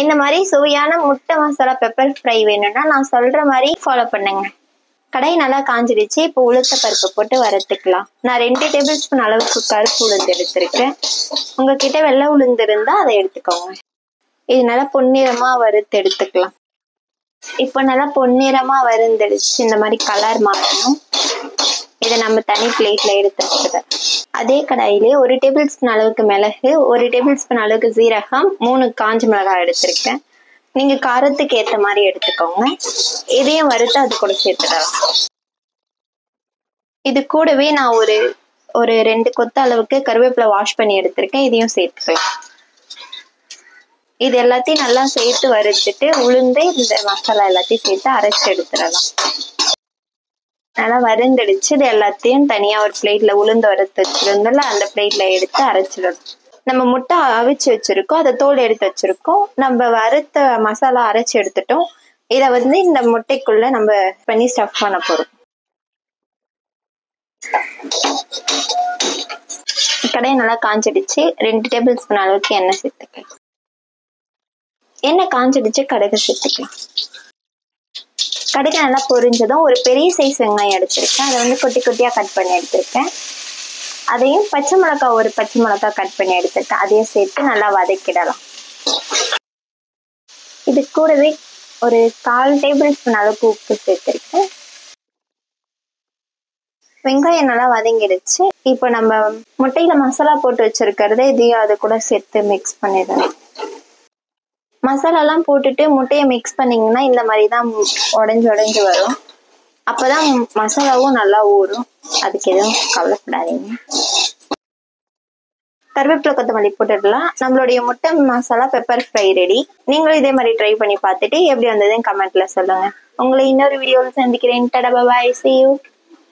இந்த மாதிரி சுவையான முட்டை மசாலா பெப்பர் ஃப்ரை வேணும்னா நான் சொல்ற மாதிரி ஃபாலோ பண்ணுங்க. கடாய் நல்லா காஞ்சிடுச்சு. இப்போ உளுத்த பருப்பு போட்டு வறுத்துக்கலாம். நான் 2 டேபிள் ஸ்பூன் அளவுக்கு கருப்பு உளுந்து எடுத்திருக்கேன். உங்ககிட்ட வெள்ளை உளுந்து இருந்தா அதை எடுத்துக்கோங்க. இது நல்லா பொன்னிறமா வறுத்து எடுத்துக்கலாம். இப்போ நல்லா பொன்னிறமா வறுந்துடுச்சு. இந்த மாதிரி கலர் மாறணும். இதை நம்ம தனி பிளேட்ல எடுத்து வச்சுக்கிறேன். அதே கடாயிலே 1 டேபிள் ஸ்பூன் அளவுக்கு மிளகு, 1 டேபிள் ஸ்பூன் அளவுக்கு சீரகம், 3 காஞ்ச மிளகாய் எடுத்திருக்கேன். நீங்க காரத்துக்கு ஏத்த மாதிரி எடுத்துக்கோங்க. இதையும் வறுத்து அது கூட சேர்த்துடலாம். இது கூடவே நான் ஒரு 2 கொத்து அளவுக்கு கருவேப்பிலை வாஷ் பண்ணி எடுத்திருக்கேன். இதையும் சேர்த்துக்கலாம். இது எல்லாத்தையும் நல்லா சேர்த்து வறுத்துட்டு உளுந்து இந்த மசாலா எல்லாத்தையும் சேர்த்து அரைச்சு எடுத்துடலாம். நல்லா வறுந்துடுச்சு. இது எல்லாத்தையும் தனியா ஒரு பிளேட்ல உளுந்து வறுத்து வச்சிருந்தோம்ல அந்த பிளேட்ல எடுத்து அரைச்சிடணும். நம்ம முட்டை அவிச்சு வச்சிருக்கோம், அதை தோல் எடுத்து வச்சிருக்கோம். நம்ம வறுத்த மசாலா அரைச்சு எடுத்துட்டோம். இதை இந்த முட்டைக்குள்ள நம்ம பண்ணி ஸ்டஃப் பண்ண போறோம். கடாயை நல்லா காஞ்சிடுச்சு. 2 டேபிள் ஸ்பூன் அளவுக்கு எண்ணெய் சேர்த்துக்கலாம். எண்ணெய் காஞ்சிடுச்சு, கடுகு சேர்த்துக்கலாம். கடுகு நல்லா பொரிஞ்சதும் ஒரு பெரிய சைஸ் வெங்காயம் எடுத்திருக்கேன். அதை குட்டி குட்டியா கட் பண்ணி எடுத்திருக்கேன். அதையும் பச்சை மிளகாய் கட் பண்ணி எடுத்திருக்கேன். அதையும் சேர்த்து நல்லா வதக்கிடலாம். இது கூடவே ஒரு 1/4 டேபிள் ஸ்பூன் அளவுக்கு உப்பு சேர்த்திருக்கேன். வெங்காயம் நல்லா வதங்கிடுச்சு. இப்போ நம்ம முட்டையில மசாலா போட்டு வச்சிருக்கிறத இதையும் அது கூட சேர்த்து மிக்ஸ் பண்ணிடலாம். மசாலாலாம் போட்டுட்டு முட்டையை மிக்ஸ் பண்ணீங்கன்னா இந்த மாதிரி தான் உடைஞ்சு வரும். அப்பதான் மசாலாவும் நல்லா ஊறும். அதுக்கு எதுவும் கவலைப்படாதீங்க. கருவேப்பிலை கொத்தமல்லி போட்டுடலாம். நம்மளுடைய முட்டை மசாலா பெப்பர் ஃப்ரை ரெடி. நீங்களும் இதே மாதிரி ட்ரை பண்ணி பார்த்துட்டு எப்படி வந்ததுன்னு கமெண்ட்ல சொல்லுங்க. உங்களை இன்னொரு வீடியோவில் சந்திக்கிறேன். Tata bye bye. See you.